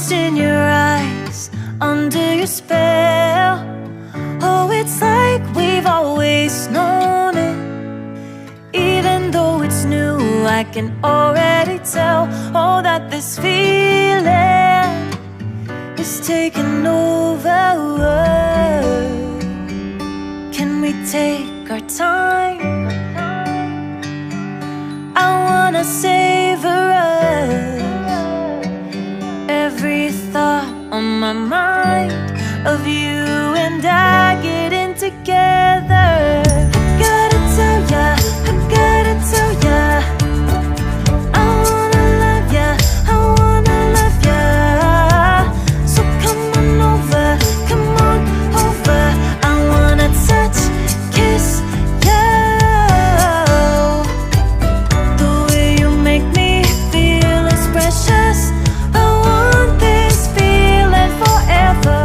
lost in your eyes, under your spell. Oh, it's like we've always known it. Even though it's new, I can already tell, oh, that this feeling is taking over. Can we take our time? I wanna savor us. Every thought on my mind of you and I getting together. I gotta tell ya, I gotta tell ya, I wanna love ya, I wanna love ya. So come on over, come on over. I wanna touch, kiss ya. The way you make me feel is precious. I want this feeling forever.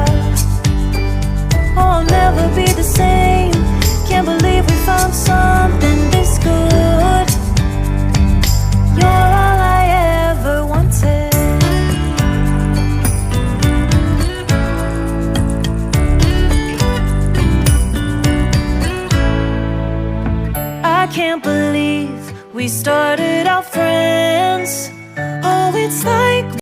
Oh, I'll never be the same. Can't believe we found something this good. You're all I ever wanted. I can't believe we started out